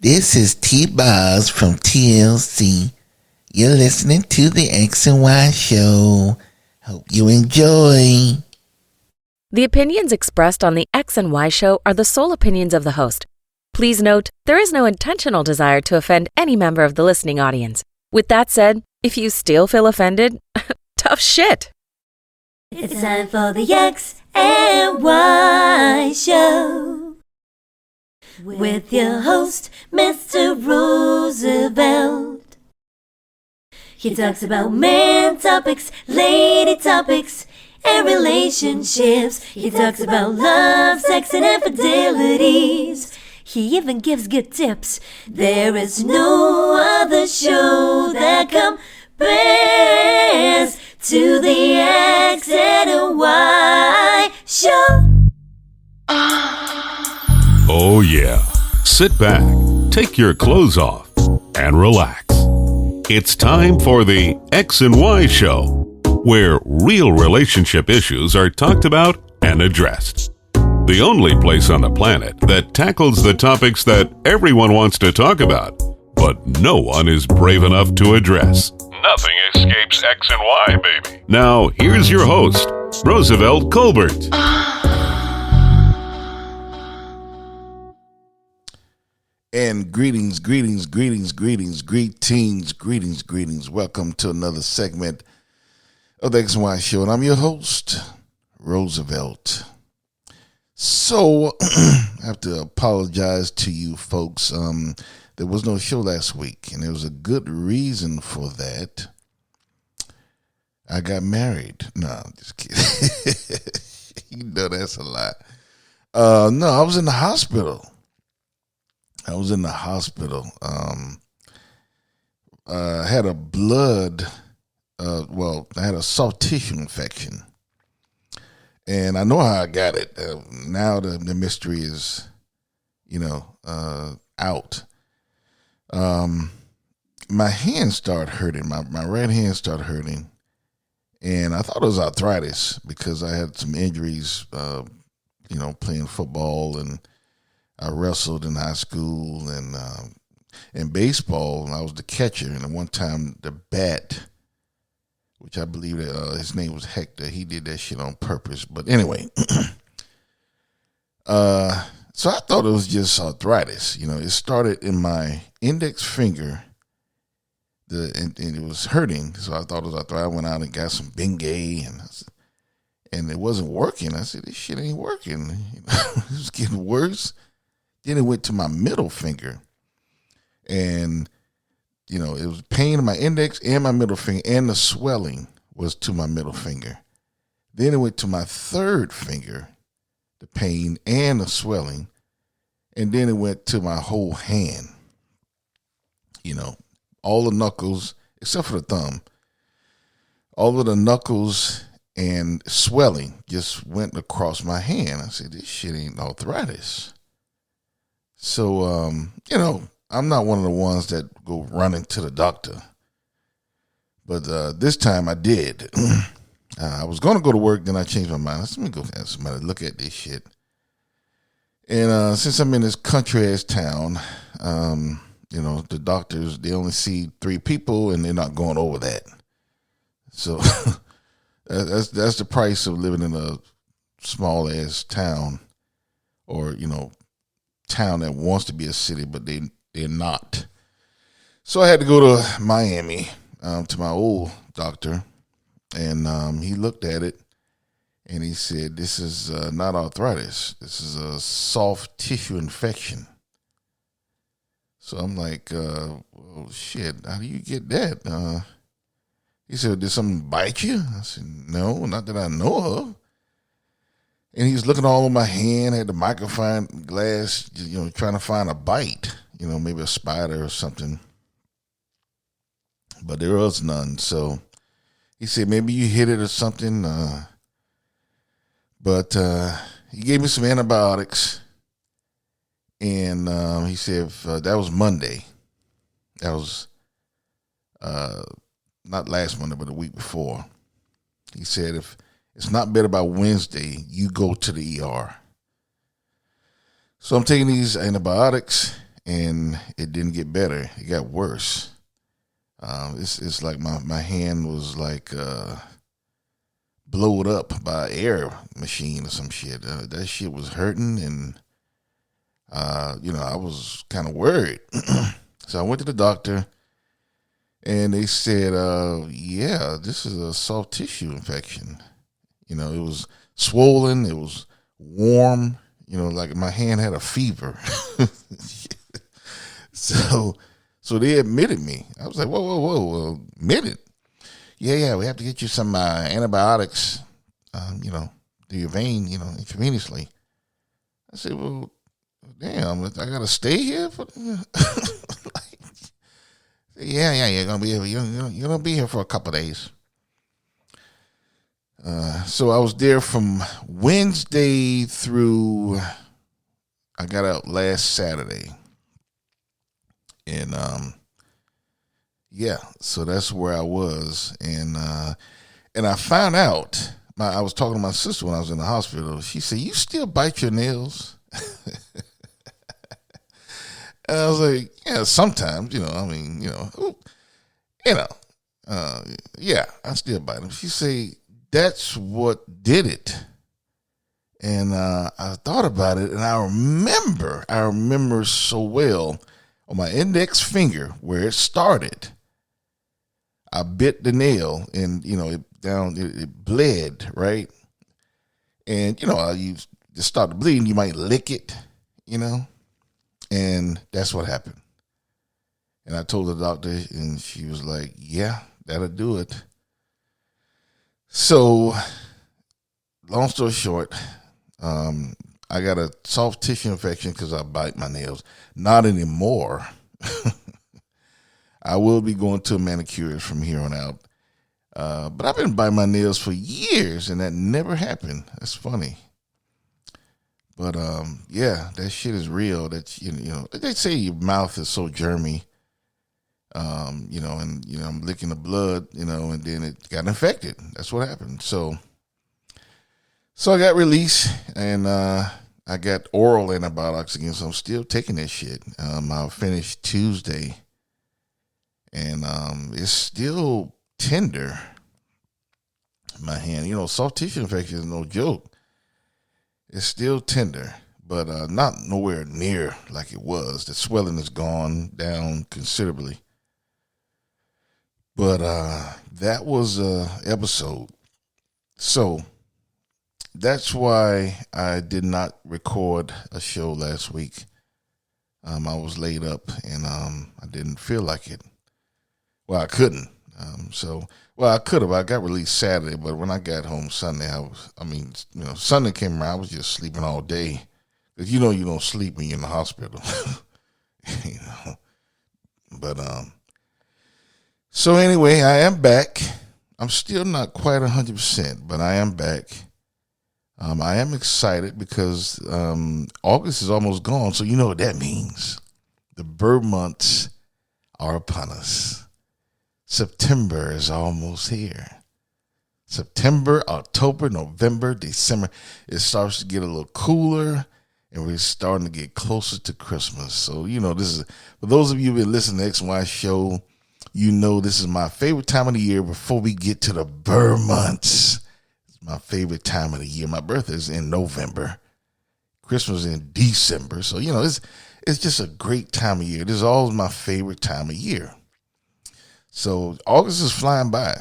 This is T-Boz from TLC. You're listening to the X and Y Show. Hope you enjoy. The opinions expressed on the X and Y Show are the sole opinions of the host. Please note, there is no intentional desire to offend any member of the listening audience. With that said, if you still feel offended, tough shit. It's time for the X and Y Show with your host, Mr. Roosevelt. He talks about man topics, lady topics, and relationships. He talks about love, sex, and infidelities. He even gives good tips. There is no other show that compares to the X and Y Show. Oh yeah. Sit back, take your clothes off, and relax. It's time for the X and Y Show, where real relationship issues are talked about and addressed. The only place on the planet that tackles the topics that everyone wants to talk about, but no one is brave enough to address. Nothing escapes X and Y, baby. Now, here's your host, Roosevelt Colbert. And greetings. Welcome to another segment of the X and Y Show. And I'm your host, Roosevelt. So, I have to apologize to you folks. There was no show last week, and there was a good reason for that. I got married. No, I'm just kidding. You know that's a lie. No, I was in the hospital. I had a I had a soft tissue infection. And I know how I got it. Now the mystery is, out. My hand started hurting. My right hand started hurting. And I thought it was arthritis because I had some injuries, playing football, and I wrestled in high school and in baseball. I was the catcher. And at one time, the bat, which I believe that his name was Hector, he did that shit on purpose. But anyway, so I thought it was just arthritis. It started in my index finger, and it was hurting. So I thought it was arthritis. I went out and got some Bengay, and it wasn't working. I said, this shit ain't working. It was getting worse. Then it went to my middle finger, and it was pain in my index and my middle finger, and the swelling was to my middle finger. Then it went to my third finger, the pain and the swelling, and then it went to my whole hand. All the knuckles, except for the thumb, all of the knuckles and swelling just went across my hand. I said, this shit ain't arthritis. So, I'm not one of the ones that go running to the doctor. But this time I did. I was going to go to work, then I changed my mind. I said, let me go have somebody look at this shit. And since I'm in this country-ass town, the doctors, they only see 3 people, and they're not going over that. So that's the price of living in a small-ass town, or, town that wants to be a city, but they're not. So I had to go to Miami to my old doctor, and he looked at it, and he said, this is not arthritis. This is a soft tissue infection. So I'm like, well, shit, how do you get that? He said, did something bite you? I said, no, not that I know of. And he was looking all over my hand, had the magnifying glass, trying to find a bite, maybe a spider or something. But there was none. So he said, maybe you hit it or something. But he gave me some antibiotics. And he said, that was Monday. That was not last Monday, but the week before. He said, if it's not better by Wednesday, you go to the ER. So I'm taking these antibiotics, and it didn't get better. It got worse. It's like my hand was like blowed up by an air machine or some shit. That shit was hurting, and I was kind of worried. So I went to the doctor, and they said, yeah, this is a soft tissue infection. It was swollen, it was warm, like my hand had a fever. So they admitted me. I was like, whoa, admitted? Yeah, we have to get you some antibiotics, through your vein, intravenously. I said, well, damn, I gotta stay here for like, yeah, you're gonna be here for a couple of days. So I was there from Wednesday through, I got out last Saturday. And so that's where I was. And I found out, I was talking to my sister when I was in the hospital. She said, "You still bite your nails?" And I was like, "Yeah, sometimes, I still bite them." She said, "That's what did it." And I thought about it, and I remember so well, on my index finger where it started, I bit the nail, and it bled, right? And you just start to bleed, and you might lick it, and that's what happened. And I told the doctor, and she was like, "Yeah, that'll do it." So, long story short, I got a soft tissue infection because I bite my nails. Not anymore. I will be going to a manicurist from here on out. But I've been biting my nails for years, and that never happened. That's funny. But that shit is real. That they say your mouth is so germy. I'm licking the blood, and then it got infected. That's what happened. So I got released, and I got oral antibiotics again, so I'm still taking that shit. I'll finish Tuesday, and it's still tender. My hand, soft tissue infection is no joke. It's still tender, but not nowhere near like it was. The swelling has gone down considerably. But that was an episode. So that's why I did not record a show last week. I was laid up, and I didn't feel like it. Well, I couldn't. I could have. I got released Saturday, but when I got home Sunday, Sunday came around, I was just sleeping all day. Because you don't sleep when you're in the hospital. But, so anyway, I am back. I'm still not quite 100%, but I am back. I am excited because August is almost gone, so you know what that means. The bird months are upon us. September is almost here. September, October, November, December. It starts to get a little cooler, and we're starting to get closer to Christmas. So, this is, for those of you who've been listening to X&Y Show, this is my favorite time of the year before we get to the bird months. It's my favorite time of the year. My birthday is in November. Christmas is in December. So, it's just a great time of year. This is always my favorite time of year. So August is flying by.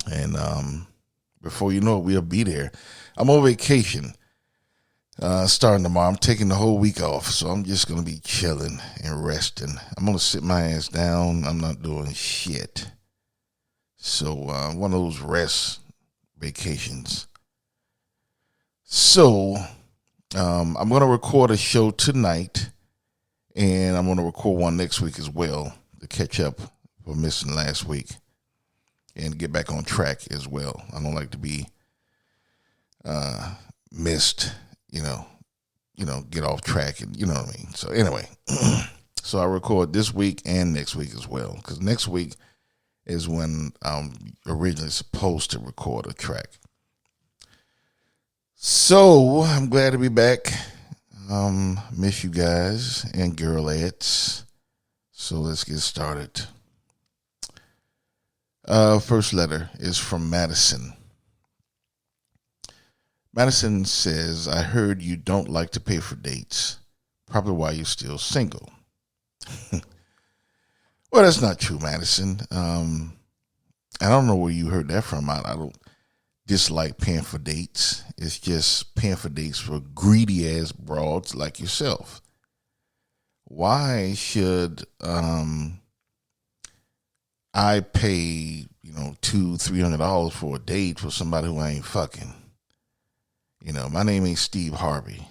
And before you know it, we'll be there. I'm on vacation starting tomorrow. I'm taking the whole week off. So I'm just going to be chilling and resting. I'm going to sit my ass down. I'm not doing shit. So one of those rest vacations. So I'm going to record a show tonight. And I'm going to record one next week as well to catch up for missing last week and get back on track as well. I don't like to be missed, get off track, and you know what I mean. So anyway, so I record this week and next week as well, because next week is when I'm originally supposed to record a track. So I'm glad to be back. Miss you guys and girlettes. So let's get started. First letter is from Madison. Madison says, I heard you don't like to pay for dates. Probably why you're still single. Well, that's not true, Madison. I don't know where you heard that from. I don't dislike paying for dates. It's just paying for dates for greedy ass broads like yourself. Why should I pay $200-$300 for a date for somebody who I ain't fucking? My name ain't Steve Harvey,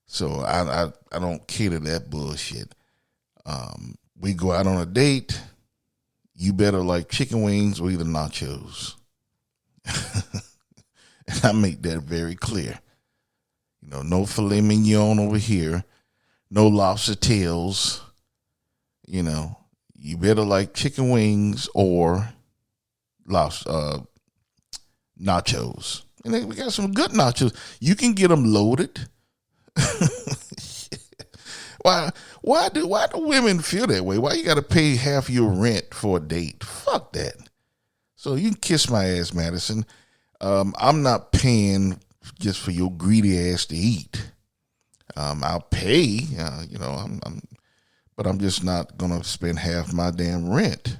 so I don't cater that bullshit. We go out on a date. You better like chicken wings or either nachos. And I make that very clear. No filet mignon over here. No lobster tails. You better like chicken wings or nachos. And then we got some good nachos. You can get them loaded. Why do women feel that way? Why you got to pay half your rent for a date? Fuck that. So you can kiss my ass, Madison. I'm not paying just for your greedy ass to eat. I'll pay, but I'm just not gonna spend half my damn rent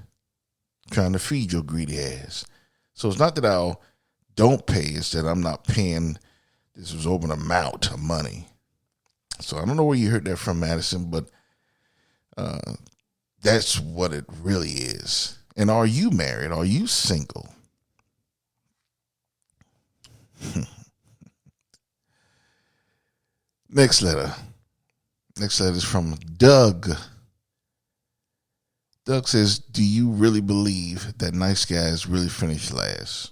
trying to feed your greedy ass. So it's not that I don't pay; it's that I'm not paying this exorbitant amount of money. So I don't know where you heard that from, Madison, but that's what it really is. And are you married? Are you single? Next letter. Next letter is from Doug. Doug says, do you really believe that nice guys really finish last?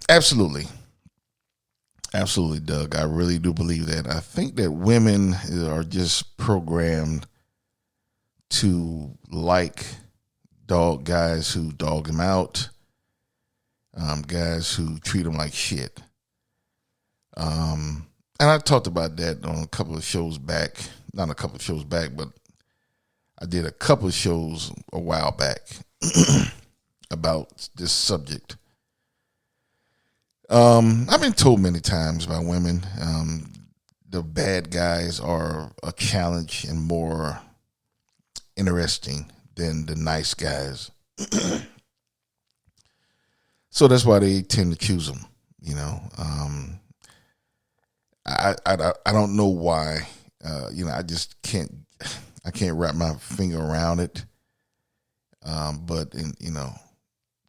Absolutely. Absolutely, Doug. I really do believe that. I think that women are just programmed to like guys who dog them out, guys who treat them like shit. And I talked about that on a couple of shows back. Not a couple of shows back, but I did a couple of shows a while back about this subject. I've been told many times by women, the bad guys are a challenge and more interesting than the nice guys. So that's why they tend to choose them, I don't know why, I just can't wrap my finger around it. But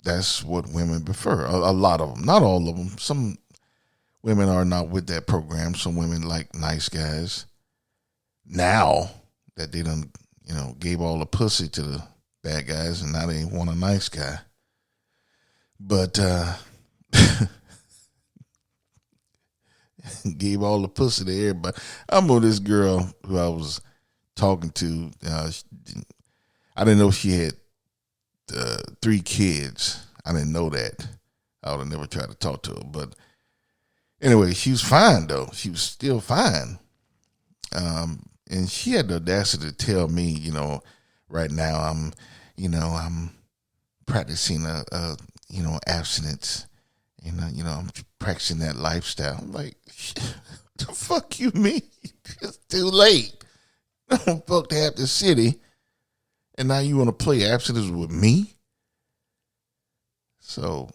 that's what women prefer. A lot of them, not all of them. Some women are not with that program. Some women like nice guys. Now that they done, gave all the pussy to the bad guys, and now they want a nice guy. But gave all the pussy to everybody. I remember this girl who I was talking to. I didn't know she had 3 kids. I didn't know that. I would have never tried to talk to her. But anyway, she was fine though. She was still fine. And she had the audacity to tell me, right now I'm practicing abstinence, and I'm practicing that lifestyle. I'm like, the fuck you mean? It's too late. I'm fucked half the city, and now you want to play abstinence with me? So,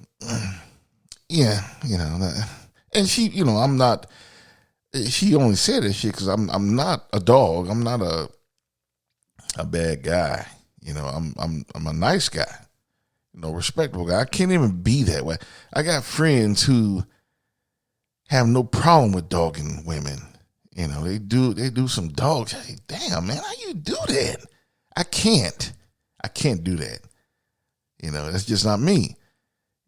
yeah, and she, I'm not. She only said that shit because I'm not a dog. I'm not a bad guy. I'm a nice guy. Respectable guy. I can't even be that way. I got friends who have no problem with dogging women. They do some dogs. Hey, damn, man, how you do that? I can't do that. That's just not me.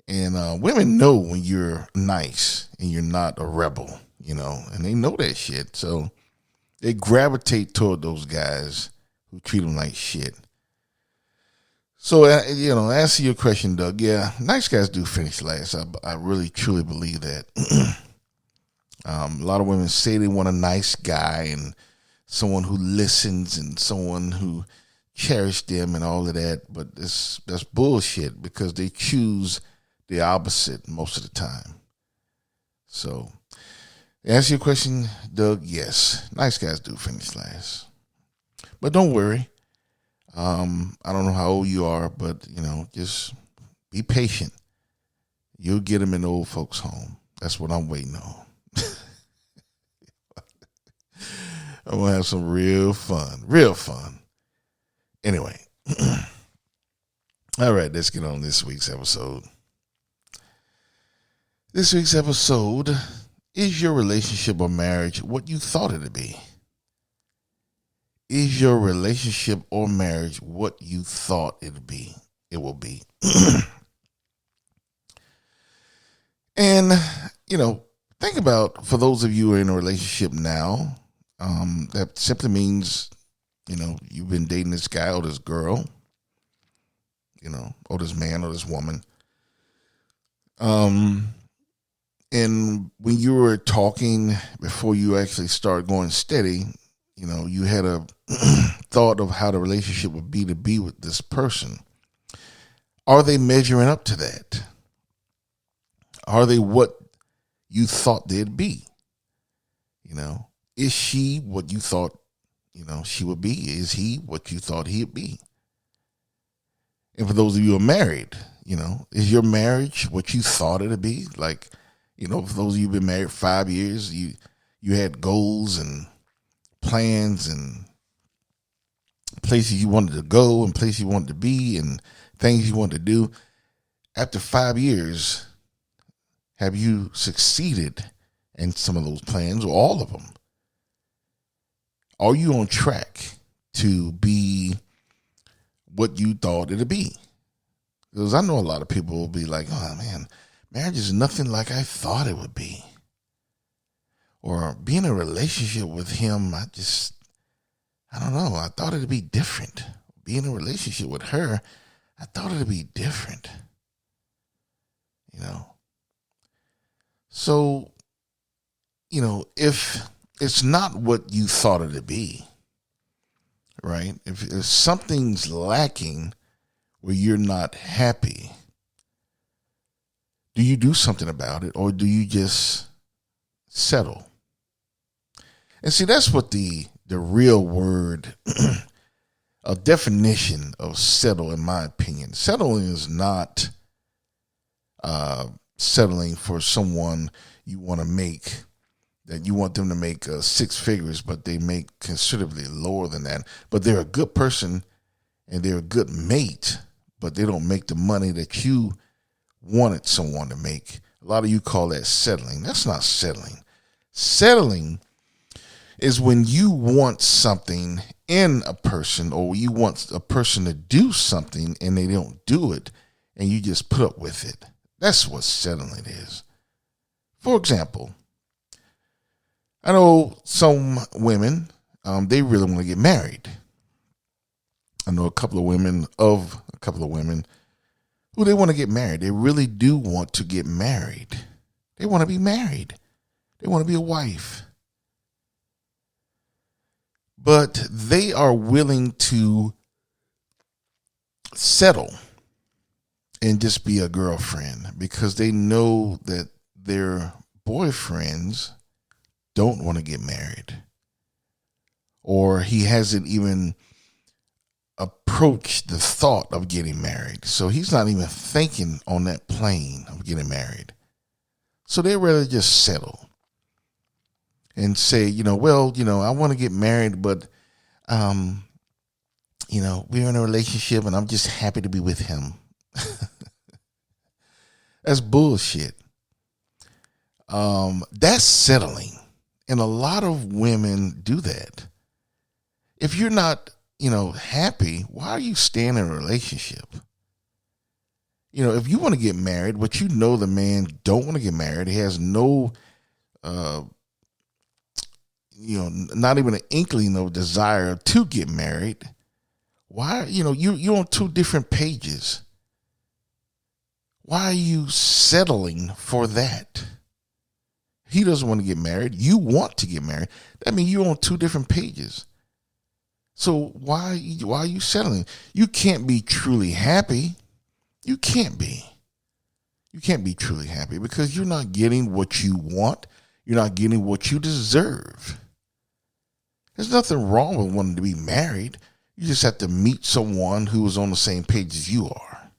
And women know when you're nice and you're not a rebel, and they know that shit. So they gravitate toward those guys who treat them like shit. So, answer your question, Doug. Yeah, nice guys do finish last. I really, truly believe that. A lot of women say they want a nice guy and someone who listens and someone who cherishes them and all of that. But that's bullshit because they choose the opposite most of the time. So, to answer your question, Doug, yes, nice guys do finish last. But don't worry. I don't know how old you are, but, just be patient. You'll get them in the old folks' home. That's what I'm waiting on. I'm going to have some real fun. Anyway. All right, let's get on this week's episode. This week's episode, is your relationship or marriage what you thought it would be? Is your relationship or marriage what you thought it will be? And, think about, for those of you who are in a relationship now, that simply means, you've been dating this guy or this girl, or this man or this woman. And when you were talking before you actually start going steady, you had a thought of how the relationship would be to be with this person. Are they measuring up to that? Are they what you thought they'd be? Is she what you thought, she would be? Is he what you thought he'd be? And for those of you who are married, is your marriage what you thought it'd be? Like, for those of you who've been married 5 years, you had goals and plans and places you wanted to go and places you wanted to be and things you wanted to do. After 5 years, have you succeeded in some of those plans or all of them? Are you on track to be what you thought it'd be? Because I know a lot of people will be like, oh man, marriage is nothing like I thought it would be. Or being in a relationship with him, I don't know. I thought it'd be different. Being in a relationship with her, I thought it'd be different. So, if it's not what you thought it'd be, right? If something's lacking where you're not happy, do you do something about it or do you just settle? And see, that's what the real word, a definition of settle, in my opinion. Settling is not settling for someone you want to make, that you want them to make 6 figures, but they make considerably lower than that. But they're a good person and they're a good mate, but they don't make the money that you wanted someone to make. A lot of you call that settling. That's not settling. Settling is when you want something in a person or you want a person to do something and they don't do it and you just put up with it. That's what settling is. For example, I know some women, they really want to get married. I know a couple of women who they want to get married. They really do want to get married. They want to be married. They want to be a wife. But they are willing to settle and just be a girlfriend because they know that their boyfriends don't want to get married, or he hasn't even approached the thought of getting married. So he's not even thinking on that plane of getting married. So they'd rather just settle and say, I want to get married, but, we're in a relationship and I'm just happy to be with him. That's bullshit. That's settling. And a lot of women do that. If you're not, happy, why are you staying in a relationship? If you want to get married, but the man don't want to get married, he has no, not even an inkling of desire to get married. Why, you're on 2 different pages. Why are you settling for that? he doesn't want to get married. You want to get married. That means you're on two different pages. So why are you settling? You can't be truly happy. You can't be. You can't be truly happy because you're not getting what you want. You're not getting what you deserve. There's nothing wrong with wanting to be married. You just have to meet someone who is on the same page as you are.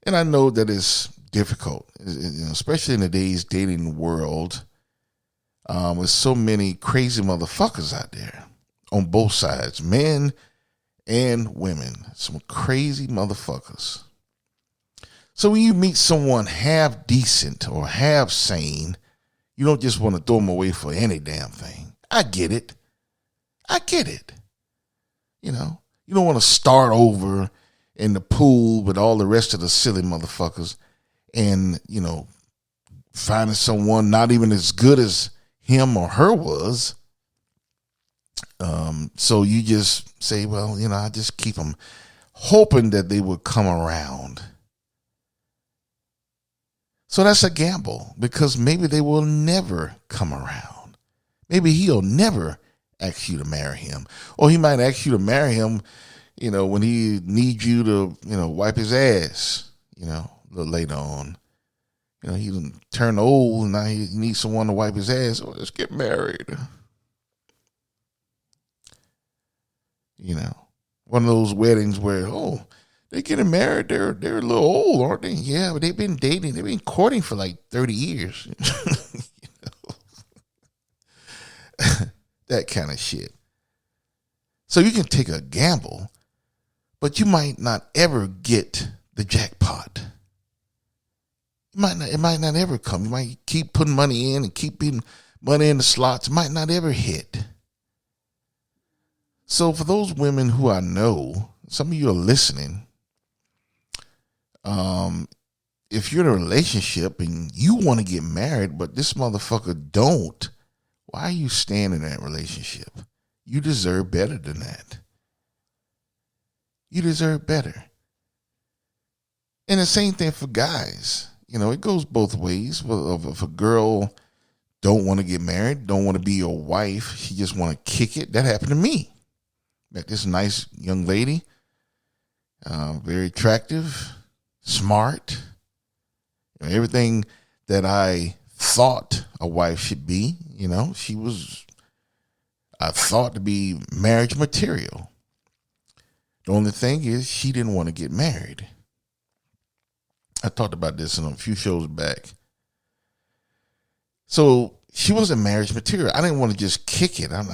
And I know that it's difficult, especially in today's dating world, with so many crazy motherfuckers out there on both sides, men and women, some crazy motherfuckers. So when you meet someone half decent or half sane, you don't just want to throw them away for any damn thing. I get it. You don't want to start over in the pool with all the rest of the silly motherfuckers and, finding someone not even as good as him or her was. So you just say, well, I just keep them hoping that they would come around. So that's a gamble because maybe they will never come around. Maybe he'll never ask you to marry him, or he might ask you to marry him, when he needs you to, wipe his ass, a little later on. He done turned old and now he needs someone to wipe his ass. Oh, let's get married. One of those weddings where, they're getting married. They're a little old, aren't they? Yeah, but they've been dating. They've been courting for like 30 years. That kind of shit. So you can take a gamble, but you might not ever get the jackpot. It might not ever come. You might keep putting money in and keep putting money in the slots. It might not ever hit. So for those women who I know, some of you are listening, if you're in a relationship and you want to get married, but this motherfucker don't, why are you staying in that relationship? You deserve better than that. You deserve better. And the same thing for guys. It goes both ways. If a girl don't want to get married, don't want to be your wife, she just want to kick it. That happened to me. Met this nice young lady, very attractive, smart, everything that I thought a wife should be. I thought to be marriage material. The only thing is she didn't want to get married. I talked about this in a few shows back. So she wasn't marriage material. I didn't want to just kick it. Not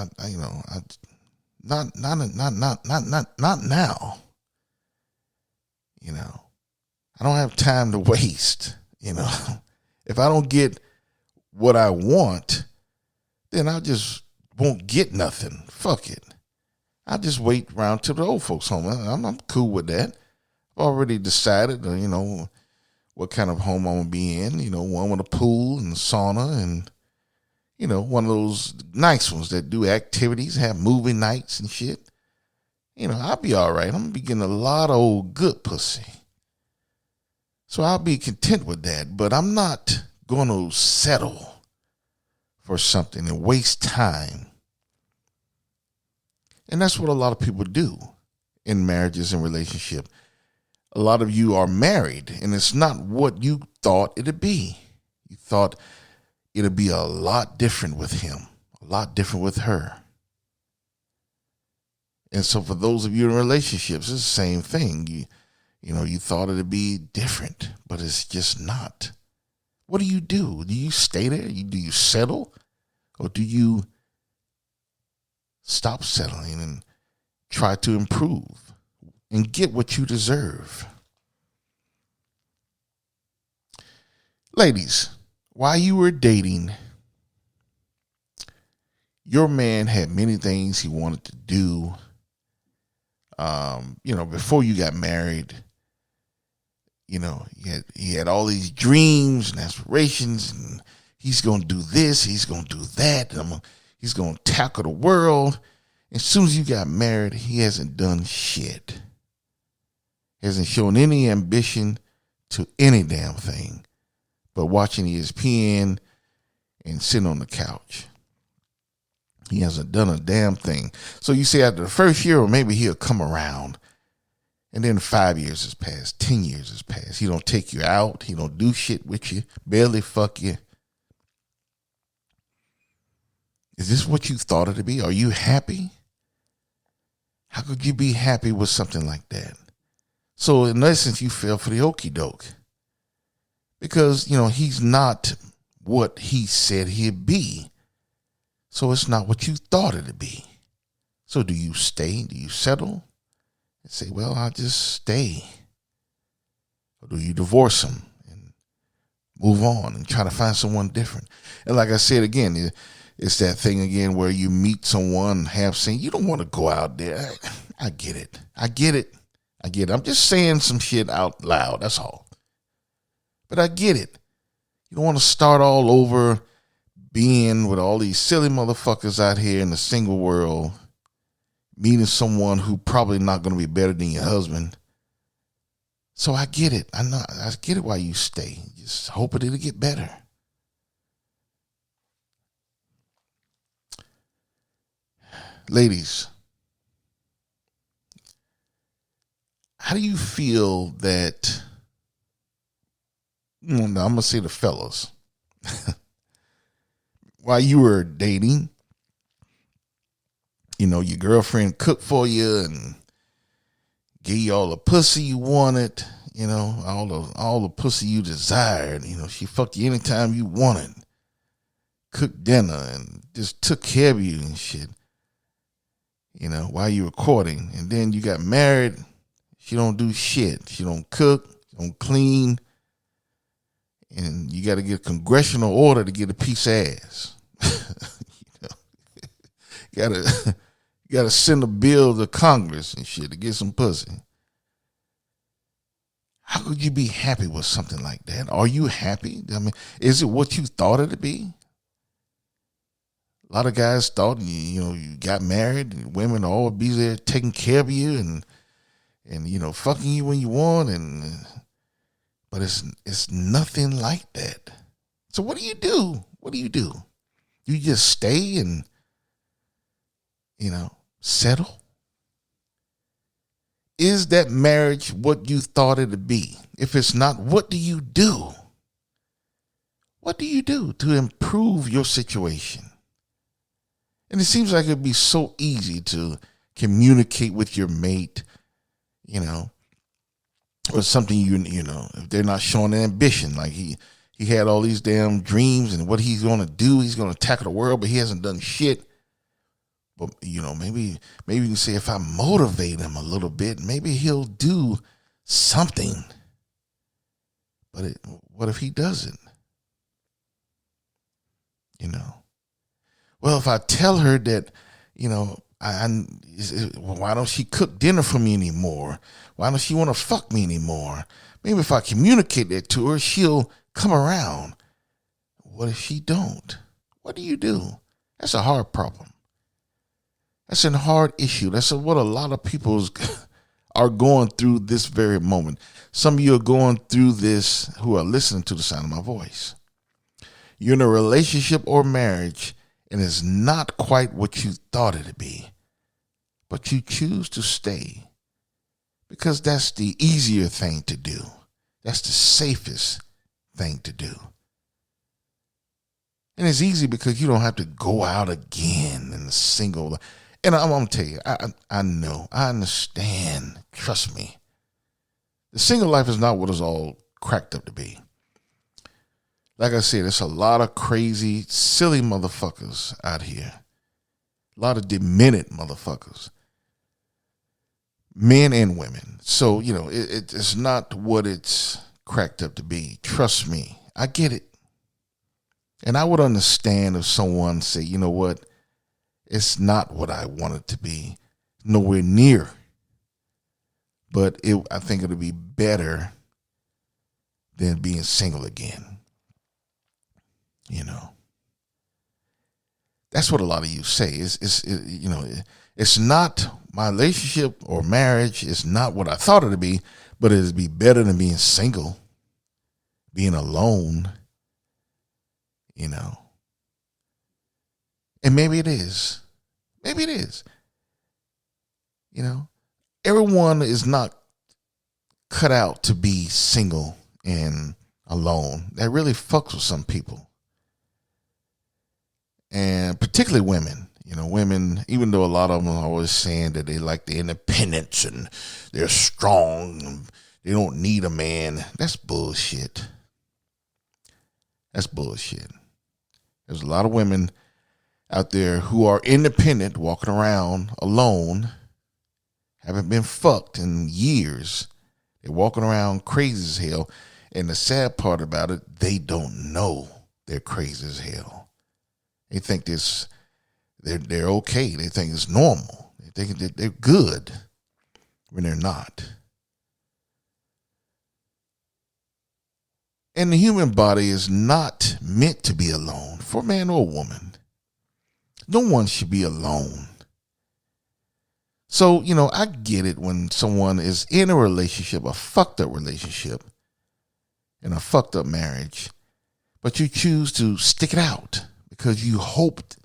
now. I don't have time to waste. If I don't get what I want, then I just won't get nothing. Fuck it. I'll just wait around till the old folks home. I'm cool with that. I've already decided, what kind of home I'm going to be in. One with a pool and sauna and, one of those nice ones that do activities, have movie nights and shit. I'll be all right. I'm going to be getting a lot of old good pussy. So I'll be content with that. But I'm not going to settle for something and waste time. And that's what a lot of people do in marriages and relationships. A lot of you are married, and it's not what you thought it'd be. You thought it'd be a lot different with him, a lot different with her. And so for those of you in relationships, it's the same thing. You thought it'd be different, but it's just not. What do? Do you stay there? Do you settle? Or do you stop settling and try to improve and get what you deserve? Ladies, while you were dating, your man had many things he wanted to do. Before you got married, he had all these dreams and aspirations, and he's going to do this, he's going to do that, he's going to tackle the world. As soon as you got married, he hasn't done shit. He hasn't shown any ambition to any damn thing but watching ESPN, and sitting on the couch. He hasn't done a damn thing. So you say after the first year, or maybe he'll come around. And then 5 years has passed, 10 years has passed. He don't take you out. He don't do shit with you, barely fuck you. Is this what you thought it to be? Are you happy? How could you be happy with something like that? So in essence, you fell for the okie doke. Because, he's not what he said he'd be. So it's not what you thought it'd be. So do you stay? Do you settle? And say, well, I'll just stay. Or do you divorce him and move on and try to find someone different? And like I said again, it's that thing again where you meet someone, have seen, you don't want to go out there. I get it. I'm just saying some shit out loud. That's all. But I get it. You don't want to start all over being with all these silly motherfuckers out here in the single world, meeting someone who probably not going to be better than your husband. So I get it. I get it why you stay. Just hoping it'll get better. Ladies, how do you feel that, I'm going to say the fellas, while you were dating, your girlfriend cooked for you and gave you all the pussy you wanted, all the pussy you desired. She fucked you anytime you wanted, cooked dinner and just took care of you and shit, while you were courting. And then you got married. She don't do shit. She don't cook, don't clean. And you got to get a congressional order to get a piece of ass. You got to send a bill to Congress and shit to get some pussy. How could you be happy with something like that? Are you happy? I mean, is it what you thought it to be? A lot of guys thought, you got married and women will always be there taking care of you and fucking you when you want, but it's nothing like that. So what do you do? You just stay and settle? Is that marriage what you thought it to be? If it's not, what do you do? What do you do to improve your situation? And it seems like it'd be so easy to communicate with your mate, or something, if they're not showing ambition, like he had all these damn dreams and what he's going to do, he's going to tackle the world, but he hasn't done shit. But, maybe you can say if I motivate him a little bit, maybe he'll do something. But what if he doesn't? Well, if I tell her that, why don't she cook dinner for me anymore? Why don't she want to fuck me anymore? Maybe if I communicate that to her, she'll come around. What if she don't? What do you do? That's a hard problem. That's a hard issue. That's what a lot of people are going through this very moment. Some of you are going through this who are listening to the sound of my voice. You're in a relationship or marriage, and it's not quite what you thought it to be, but you choose to stay because that's the easier thing to do. That's the safest thing to do. And it's easy because you don't have to go out again in a single. And I'm going to tell you, I know, I understand. Trust me. The single life is not what it's all cracked up to be. Like I said, there's a lot of crazy, silly motherfuckers out here. A lot of demented motherfuckers. Men and women. So, it's not what it's cracked up to be. Trust me. I get it. And I would understand if someone said, you know what? It's not what I want it to be. Nowhere near. But I think it'll be better than being single again. That's what a lot of you say. It's not my relationship or marriage. It's not what I thought it to be, but it'd be better than being single, being alone. And maybe it is. Maybe it is. You know, everyone is not cut out to be single and alone. That really fucks with some people. And particularly women. You know, women, even though a lot of them are always saying that they like the independence and they're strong and they don't need a man. That's bullshit. That's bullshit. There's a lot of women out there who are independent, walking around alone, haven't been fucked in years. They're walking around crazy as hell. And the sad part about it, they don't know they're crazy as hell. They think they're okay. They think it's normal. They think that they're good when they're not. And the human body is not meant to be alone for man or woman. No one should be alone. So, you know, I get it when someone is in a relationship, a fucked up relationship, in a fucked up marriage, but you choose to stick it out because you hoped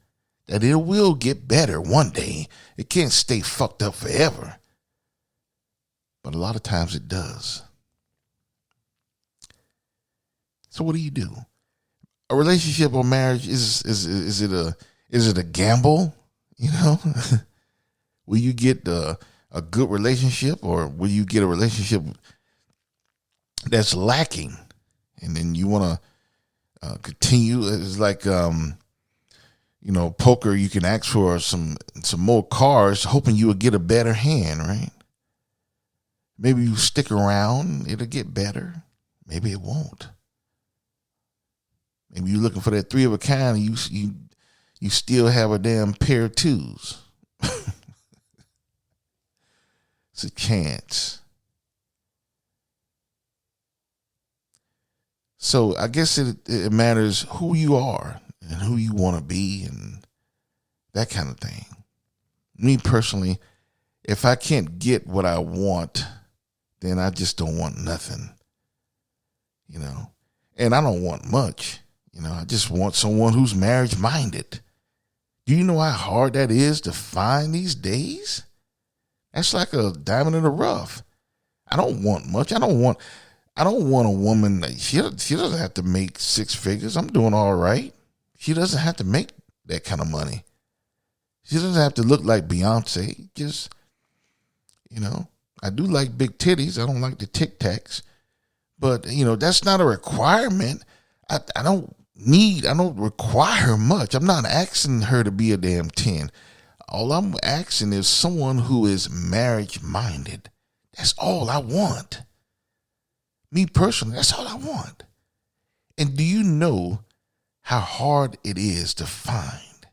that it will get better one day. It can't stay fucked up forever. But a lot of times it does. So what do you do? A relationship or marriage, is it a gamble? You know? Will you get a good relationship, or will you get a relationship that's lacking? And then you want to continue. It's like, poker, you can ask for some more cards, hoping you will get a better hand, right? Maybe you stick around, it'll get better. Maybe it won't. Maybe you're looking for that three of a kind, and you still have a damn pair of twos. It's a chance. So I guess it matters who you are and who you want to be and that kind of thing. Me personally, if I can't get what I want, then I just don't want nothing. You know, and I don't want much. You know, I just want someone who's marriage minded. Do you know how hard that is to find these days? That's like a diamond in the rough. I don't want much. I don't want a woman that she doesn't have to make six figures. I'm doing all right. She doesn't have to make that kind of money. She doesn't have to look like Beyonce. Just, I do like big titties. I don't like the Tic Tacs. But, that's not a requirement. I don't require much. I'm not asking her to be a damn 10. All I'm asking is someone who is marriage minded. That's all I want. Me personally, that's all I want. And do you know how hard it is to find?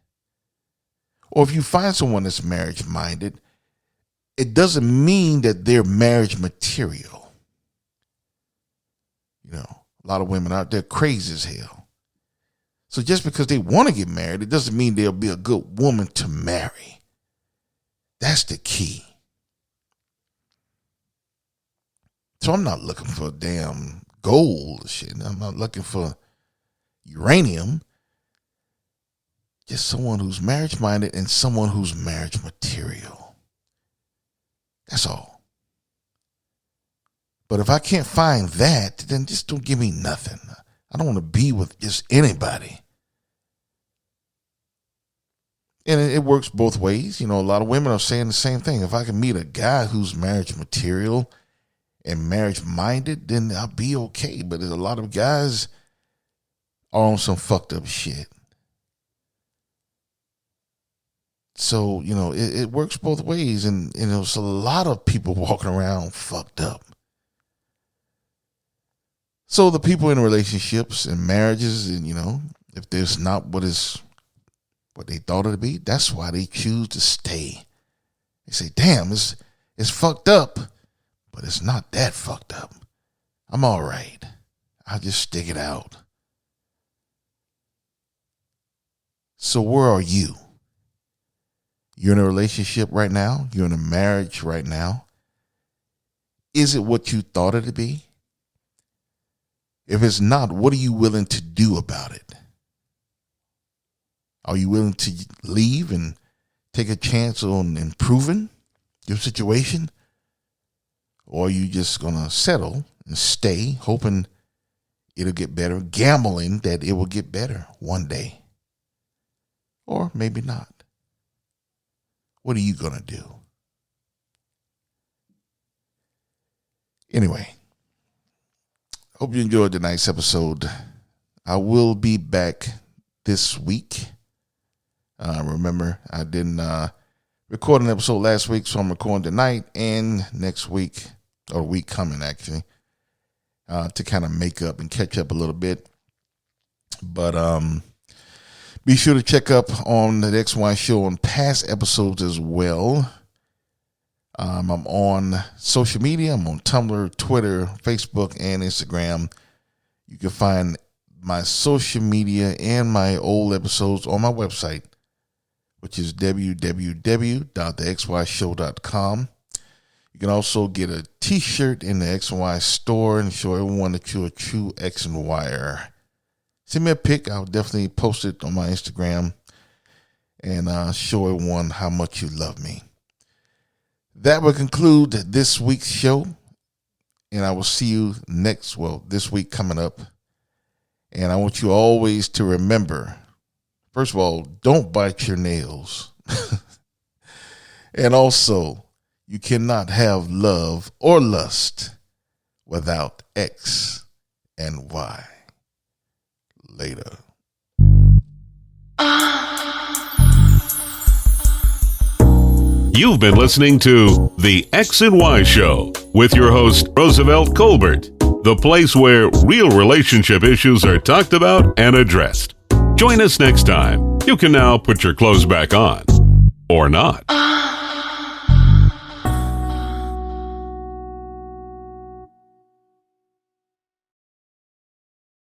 Or if you find someone that's marriage minded, it doesn't mean that they're marriage material. A lot of women out there crazy as hell. So just because they want to get married, it doesn't mean they'll be a good woman to marry. That's the key. So I'm not looking for damn gold shit. I'm not looking for uranium. Just someone who's marriage minded and someone who's marriage material. That's all. But if I can't find that, then just don't give me nothing. I don't want to be with just anybody. And it works both ways. A lot of women are saying the same thing. If I can meet a guy who's marriage material and marriage minded, then I'll be okay. But there's a lot of guys are on some fucked up shit. So, it works both ways. And there's a lot of people walking around fucked up. So the people in relationships and marriages, and if there's not what they thought it would be, that's why they choose to stay. They say, damn, it's fucked up, but it's not that fucked up. I'm all right. I'll just stick it out. So where are you? You're in a relationship right now? You're in a marriage right now? Is it what you thought it to be? If it's not, what are you willing to do about it? Are you willing to leave and take a chance on improving your situation? Or are you just going to settle and stay, hoping it'll get better, gambling that it will get better one day? Or maybe not. What are you going to do? Anyway, hope you enjoyed tonight's episode. I will be back this week. Remember, I didn't record an episode last week, so I'm recording tonight and next week, or week coming actually, to kind of make up and catch up a little bit. But be sure to check up on the XY Show on past episodes as well. I'm on social media. I'm on Tumblr, Twitter, Facebook, and Instagram. You can find my social media and my old episodes on my website, which is www.thexyshow.com. You can also get a t-shirt in the XY store and show everyone that you're a true X and Wire. Send me a pic. I'll definitely post it on my Instagram and show everyone how much you love me. That will conclude this week's show, and I will see you this week coming up. And I want you always to remember, first of all, don't bite your nails. And also, you cannot have love or lust without X and Y. Later. You've been listening to The X and Y Show with your host, Roosevelt Colbert, the place where real relationship issues are talked about and addressed. Join us next time. You can now put your clothes back on. Or not.